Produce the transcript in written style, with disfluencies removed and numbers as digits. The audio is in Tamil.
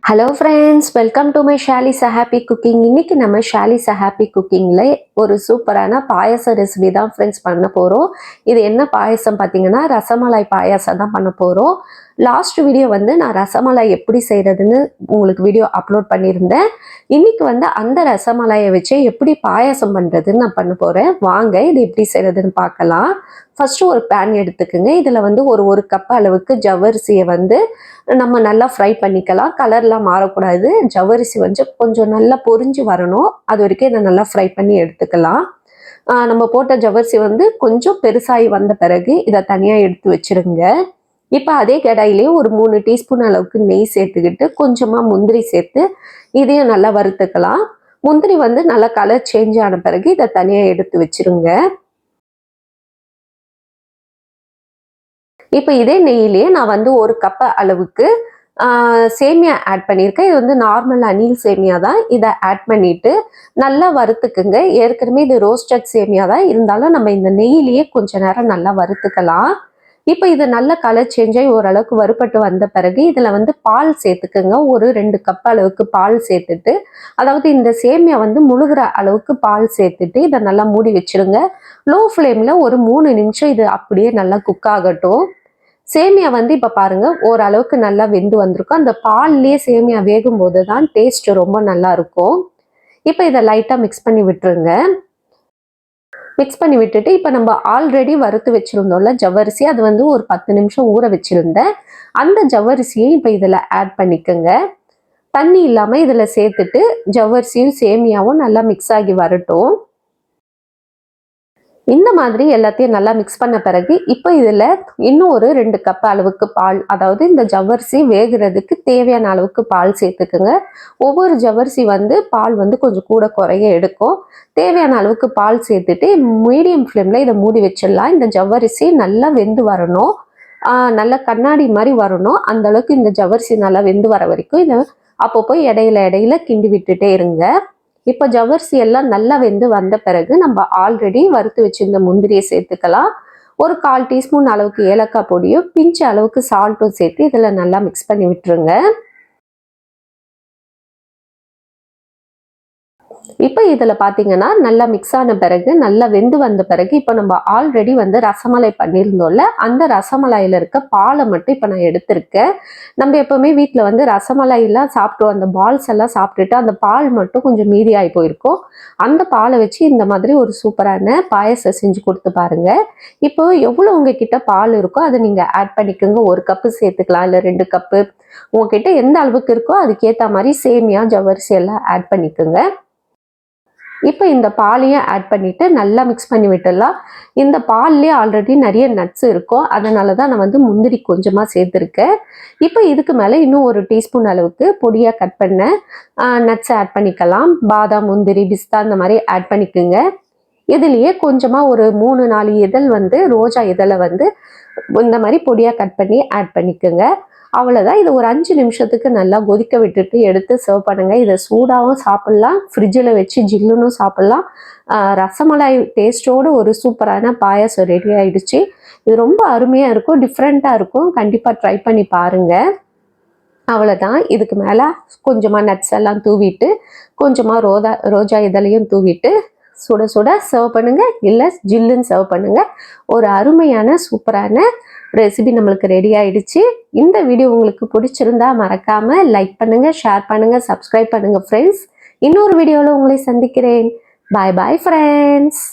Hello friends, welcome to my Shali's happy cooking. இன்னைக்கு நம்ம ஷாலிஸ் ஹாப்பி குக்கிங்ல ஒரு சூப்பரான பாயச ரெசிபி தான் ஃப்ரெண்ட்ஸ் பண்ண போகிறோம். இது என்ன பாயசம் பார்த்தீங்கன்னா ரசமலாய் பாயாசம் தான் பண்ண போகிறோம். லாஸ்ட் வீடியோ நான் ரசமலாய் எப்படி செய்கிறதுன்னு உங்களுக்கு வீடியோ அப்லோட் பண்ணியிருந்தேன். இன்னைக்கு அந்த ரசமலாயை வச்சு எப்படி பாயாசம் பண்ணுறதுன்னு நான் பண்ண போகிறேன். வாங்க இது எப்படி செய்கிறதுன்னு பார்க்கலாம். ஃபஸ்ட்டு ஒரு பேன் எடுத்துக்குங்க. இதில் ஒரு கப் அளவுக்கு ஜவ்வரிசியை நம்ம நல்லா ஃப்ரை பண்ணிக்கலாம். கலர்லாம் மாறக்கூடாது. ஜவ்வரிசி கொஞ்சம் நல்லா பொரிஞ்சு வரணும். அது வரைக்கும் இதை நல்லா ஃப்ரை பண்ணி எடுத்துக்கலாம். நம்ம போட்ட ஜவ்வரிசி கொஞ்சம் பெருசாகி வந்த பிறகு இதை தனியாக எடுத்து வச்சிருங்க. இப்போ அதே கடாயிலே ஒரு 3 டீஸ்பூன் அளவுக்கு நெய் சேர்த்துக்கிட்டு கொஞ்சமாக முந்திரி சேர்த்து இதையும் நல்லா வறுத்துக்கலாம். முந்திரி நல்லா கலர் சேஞ்ச் ஆன பிறகு இதை தனியாக எடுத்து வச்சிருங்க. இப்போ இதே நெய்யிலேயே நான் ஒரு கப் அளவுக்கு சேமியா ஆட் பண்ணியிருக்கேன். இது நார்மல் அணில் சேமியா தான். இதை ஆட் பண்ணிட்டு நல்லா வறுத்துக்குங்க. ஏற்கனவே இது ரோஸ்டட் சேமியா தான் இருந்தாலும் நம்ம இந்த நெய்யிலேயே கொஞ்ச நேரம் நல்லா வறுத்துக்கலாம். இப்போ இது நல்ல கலர் சேஞ்ச் ஆகி ஓரளவுக்கு வறுபட்டு வந்த பிறகு இதில் பால் சேர்த்துக்குங்க. ஒரு 2 கப் அளவுக்கு பால் சேர்த்துட்டு, அதாவது இந்த சேமியா முழுகிற அளவுக்கு பால் சேர்த்துட்டு இதை நல்லா மூடி வச்சிருங்க. லோ ஃப்ளேமில் ஒரு 3 நிமிஷம் இது அப்படியே நல்லா குக் ஆகட்டும். சேமியா இப்போ பாருங்க ஓரளவுக்கு நல்லா வெந்து வந்திருக்கும். அந்த பால்லேயே சேமியா வேகும் போது தான் டேஸ்ட் ரொம்ப நல்லா இருக்கும். இப்போ இதை லைட்டாக மிக்ஸ் பண்ணி விட்டுருங்க. மிக்ஸ் பண்ணி விட்டுட்டு இப்போ நம்ம ஆல்ரெடி வறுத்து வச்சுருந்தோம்ல ஜவ்வரிசி, அது ஒரு 10 நிமிஷம் ஊற வச்சுருந்தேன். அந்த ஜவ்வரிசியை இப்போ இதில் ஆட் பண்ணிக்கோங்க. தண்ணி இல்லாமல் இதில் சேர்த்துட்டு ஜவ்வரிசியும் சேமியாவும் நல்லா மிக்ஸ் ஆகி வரட்டும். இந்த மாதிரி எல்லாத்தையும் நல்லா மிக்ஸ் பண்ண பிறகு இப்போ இதில் இன்னும் ஒரு 2 கப் அளவுக்கு பால், அதாவது இந்த ஜவ்வரிசி வேகிறதுக்கு தேவையான அளவுக்கு பால் சேர்த்துக்குங்க. ஒவ்வொரு ஜவ்வரிசி பால் கொஞ்சம் கூட குறைய எடுக்கும். தேவையான அளவுக்கு பால் சேர்த்துட்டு மீடியம் ஃப்ளேமில் இதை மூடி வச்சிடலாம். இந்த ஜவ்வரிசி நல்லா வெந்து வரணும். நல்லா கண்ணாடி மாதிரி வரணும். அந்த அளவுக்கு இந்த ஜவ்வரிசி நல்லா வெந்து வர வரைக்கும் இதை அப்பப்போ இடையில கிண்டி விட்டுட்டே இருங்க. இப்போ ஜவ்வரிசி எல்லாம் நல்லா வெந்து வந்த பிறகு நம்ம ஆல்ரெடி வறுத்து வச்சிருந்த முந்திரியை சேர்த்துக்கலாம். ஒரு 1/4 டீஸ்பூன் அளவுக்கு ஏலக்காய் பொடியும் பிஞ்சு அளவுக்கு சால்ட்டும் சேர்த்து இதில் நல்லா மிக்ஸ் பண்ணி விட்டுருங்க. இப்போ இதில் பார்த்தீங்கன்னா நல்லா மிக்ஸ் ஆன பிறகு நல்லா வெந்து வந்த பிறகு இப்போ நம்ம ஆல்ரெடி ரசமலை பண்ணியிருந்தோம்ல, அந்த ரசமலாயில் இருக்க பாலை மட்டும் இப்போ நான் எடுத்திருக்கேன். நம்ம எப்போவுமே வீட்டில் ரசமலாயெல்லாம் சாப்பிட்டோம், அந்த பால்ஸ் எல்லாம் சாப்பிட்டுட்டு அந்த பால் மட்டும் கொஞ்சம் மீதி ஆகி போயிருக்கும். அந்த பாலை வச்சு இந்த மாதிரி ஒரு சூப்பரான பாயசம் செஞ்சு கொடுத்து பாருங்க. இப்போ எவ்வளோ உங்ககிட்ட பால் இருக்கோ அதை நீங்கள் ஆட் பண்ணிக்கோங்க. 1 கப்பு சேர்த்துக்கலாம், இல்லை 2 கப்பு, உங்ககிட்ட எந்த அளவுக்கு இருக்கோ அதுக்கேற்ற மாதிரி சேமியா ஜவ்வரிசி எல்லாம் ஆட் பண்ணிக்கோங்க. இப்போ இந்த பாலையும் ஆட் பண்ணிட்டு நல்லா மிக்ஸ் பண்ணி விட்டுடலாம். இந்த பால்லேயே ஆல்ரெடி நிறைய நட்ஸ் இருக்கும், அதனால தான் நான் முந்திரி கொஞ்சமாக சேர்த்துருக்கேன். இப்போ இதுக்கு மேலே இன்னும் 1 டீஸ்பூன் அளவுக்கு பொடியாக கட் பண்ண நட்ஸ் ஆட் பண்ணிக்கலாம். பாதாம், முந்திரி, பிஸ்தா இந்த மாதிரி ஆட் பண்ணிக்கோங்க. இதுலேயே கொஞ்சமாக ஒரு 3-4 இதழ் ரோஜா இதழை இந்த மாதிரி பொடியாக கட் பண்ணி ஆட் பண்ணிக்கோங்க. அவ்வளோதான். இது ஒரு 5 நிமிஷத்துக்கு நல்லா கொதிக்க விட்டுட்டு எடுத்து சர்வ் பண்ணுங்க. இதை சூடாகவும் சாப்பிட்லாம், ஃப்ரிட்ஜில் வச்சு ஜில்லுன்னு சாப்பிட்லாம். ரசமலாய் டேஸ்டோடு ஒரு சூப்பரான பாயாசம் ரெடி ஆயிடுச்சு. இது ரொம்ப அருமையாக இருக்கும், டிஃப்ரெண்ட்டாக இருக்கும். கண்டிப்பாக ட்ரை பண்ணி பாருங்கள். அவ்வளோதான். இதுக்கு மேலே கொஞ்சமாக நட்ஸ் எல்லாம் தூவிட்டு கொஞ்சமாக ரோஜா இதழையும் தூவிட்டு சுட சுட சர்வ் பண்ணுங்க, இல்லை ஜில்லுன்னு சர்வ் பண்ணுங்க. ஒரு அருமையான சூப்பரான ரெசிபி நம்மளுக்கு ரெடி ஆயிடுச்சு. இந்த வீடியோ உங்களுக்கு பிடிச்சிருந்தா மறக்காம லைக் பண்ணுங்க, ஷேர் பண்ணுங்க, சப்ஸ்கிரைப் பண்ணுங்க ஃப்ரெண்ட்ஸ். இன்னொரு வீடியோவில் உங்களை சந்திக்கிறேன். பாய் பாய் ஃப்ரெண்ட்ஸ்.